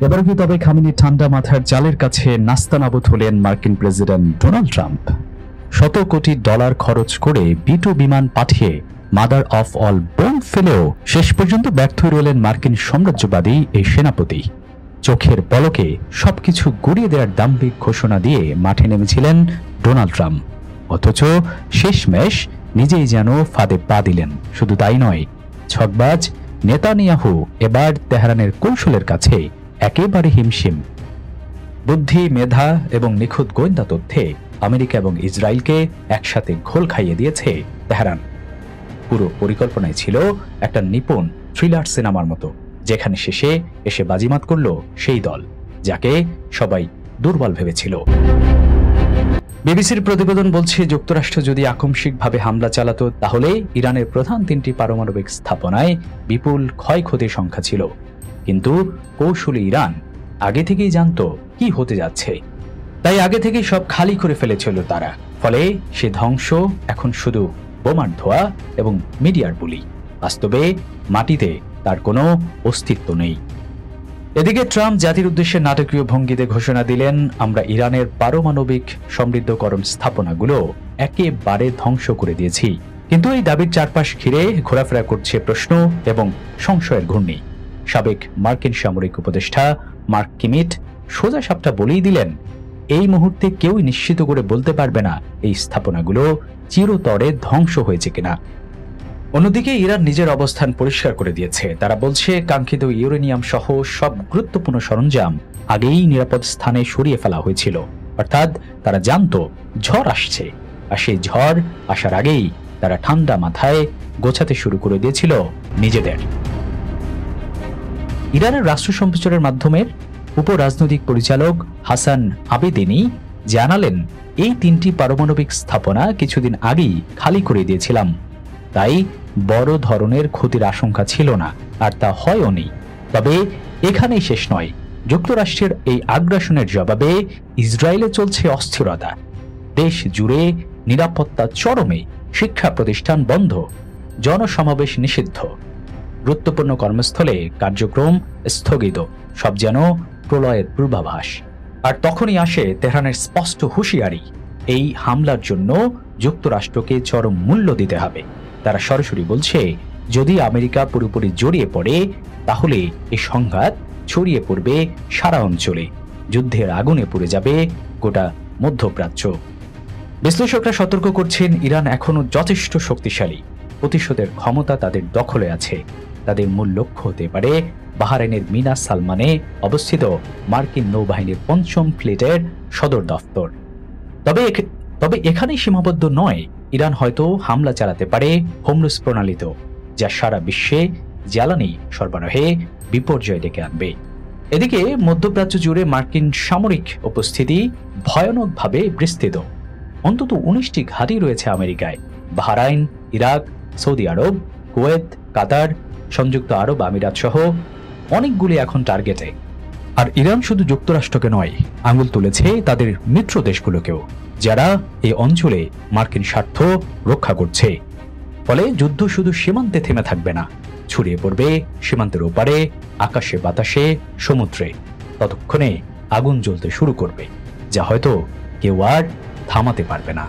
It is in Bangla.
এবার কি তবে খামেনি ঠান্ডা মাথার জালের কাছে নাস্তানাবুদ হলেন মার্কিন প্রেসিডেন্ট ডোনাল্ড ট্রাম্প। শত কোটি ডলার খরচ করে B-2 বিমান পাঠিয়ে মাদার অফ অল বোম ফেলেও শেষ পর্যন্ত ব্যর্থ রইলেন মার্কিন সাম্রাজ্যবাদী এই সেনাপতি। চোখের পলকে সবকিছু গুড়িয়ে দেওয়ার দাম্ভিক ঘোষণা দিয়ে মাঠে নেমেছিলেন ডোনাল্ড ট্রাম্প, অথচ শেষমেশ নিজেই যেন ফাঁদে পা দিলেন। শুধু তাই নয়, ছকবাজ নেতানিয়াহু এবার তেহরানের কৌশলের কাছে একেবারে হিমশিম। বুদ্ধি, মেধা এবং নিখুঁত গোয়েন্দা তথ্যে আমেরিকা এবং ইসরায়েলকে একসাথে ঘোল খাইয়ে দিয়েছে তেহরান। পুরো পরিকল্পনায় ছিল একটা নিপুণ থ্রিলার সিনেমার মতো, যেখানে শেষে এসে বাজিমাত করল সেই দল যাকে সবাই দুর্বল ভেবেছিল। বিবিসির প্রতিবেদন বলছে, যুক্তরাষ্ট্র যদি আকস্মিকভাবে হামলা চালাতো তাহলে ইরানের প্রধান 3টি পারমাণবিক স্থাপনায় বিপুল ক্ষয়ক্ষতির সংখ্যা ছিল। কিন্তু কৌশলী ইরান আগে থেকেই জানত কি হতে যাচ্ছে, তাই আগে থেকেই সব খালি করে ফেলেছিল তারা। ফলে সে ধ্বংস এখন শুধু বোমার ধোঁয়া এবং মিডিয়ার বুলি, বাস্তবে মাটিতে তার কোনো অস্তিত্ব নেই। এদিকে ট্রাম্প জাতির উদ্দেশ্যে নাটকীয় ভঙ্গিতে ঘোষণা দিলেন, আমরা ইরানের পারমাণবিক সমৃদ্ধকরণ স্থাপনাগুলো একেবারে ধ্বংস করে দিয়েছি। কিন্তু এই দাবির চারপাশ ঘিরে ঘোরাফেরা করছে প্রশ্ন এবং সংশয়ের ঘূর্ণি। সাবেক মার্কিন সামরিক উপদেষ্টা মার্ক কিমিট সোজা সাপটা বলেই দিলেন, এই মুহূর্তে কেউই নিশ্চিত করে বলতে পারবে না এই স্থাপনাগুলো চিরতরে ধ্বংস হয়েছে কিনা। অন্যদিকে ইরান নিজের অবস্থান পরিষ্কার করে দিয়েছে। তারা বলছে, কাঙ্ক্ষিত ইউরেনিয়াম সহ সব গুরুত্বপূর্ণ সরঞ্জাম আগেই নিরাপদ স্থানে সরিয়ে ফেলা হয়েছিল। অর্থাৎ তারা জানতো ঝড় আসছে, আর সেই ঝড় আসার আগেই তারা ঠান্ডা মাথায় গোছাতে শুরু করে দিয়েছিল নিজেদের। ইরানের রাষ্ট্র সম্প্রচারের মাধ্যমের উপরাজনৈতিক পরিচালক হাসান আবেদিনী জানালেন, এই 3টি পারমাণবিক স্থাপনা কিছুদিন আগেই খালি করে দিয়েছিলাম, তাই বড় ধরনের ক্ষতির আশঙ্কা ছিল না, আর তা হয়ওনি। তবে এখানেই শেষ নয়। যুক্তরাষ্ট্রের এই আগ্রাসনের জবাবে ইসরায়েলে চলছে অস্থিরতা। দেশ জুড়ে নিরাপত্তা চরমে, শিক্ষা প্রতিষ্ঠান বন্ধ, জনসমাবেশ নিষিদ্ধ, গুরুত্বপূর্ণ কর্মস্থলে কার্যক্রম স্থগিত, সব যেন প্রলয়ের পূর্বাভাস। আর তখনই আসে তেহরানের স্পষ্ট হুঁশিয়ারি, এই হামলার জন্য যুক্তরাষ্ট্রকে চরম মূল্য দিতে হবে। তারা সরাসরি বলছে, যদি আমেরিকা পুরোপুরি জড়িয়ে পড়ে তাহলে এই সংঘাত ছড়িয়ে পড়বে সারা অঞ্চলে, যুদ্ধের আগুনে পুড়ে যাবে গোটা মধ্যপ্রাচ্য। বিশ্লেষকরা সতর্ক করছেন, ইরান এখনো যথেষ্ট শক্তিশালী, প্রতিশোধের ক্ষমতা তাদের দখলে আছে। তাদের মূল লক্ষ্য হতে পারে বাহরাইনের মিনা সালমানে অবস্থিত মার্কিন নৌবাহিনীর 5ম ফ্লিটের সদর দফতর। তবে এখানেই সীমাবদ্ধ নয়, ইরান হয়তো হামলা চালাতে পারে হোমরুজ প্রণালীতেও, যা সারা বিশ্বে জ্বালানি সরবরাহে বিপর্যয় ডেকে আনবে। এদিকে মধ্যপ্রাচ্য জুড়ে মার্কিন সামরিক উপস্থিতি ভয়ানকভাবে বিস্তৃত। অন্তত 19টি ঘাঁটি রয়েছে আমেরিকায়, বাহরাইন, ইরাক, সৌদি আরব, কুয়েত, কাতার, সংযুক্ত আরব আমিরাত সহ অনেকগুলি এখন টার্গেটে। আর ইরান শুধু যুক্তরাষ্ট্রকে নয়, আঙুল তুলেছে তাদের মিত্র দেশগুলোকেও, যারা এই অঞ্চলে মার্কিন স্বার্থ রক্ষা করছে। ফলে যুদ্ধ শুধু সীমান্তে থেমে থাকবে না, ছড়িয়ে পড়বে সীমান্তের ওপারে, আকাশে বাতাসে, সমুদ্রে। ততক্ষণে আগুন জ্বলতে শুরু করবে, যা হয়তো কেউ আর থামাতে পারবে না।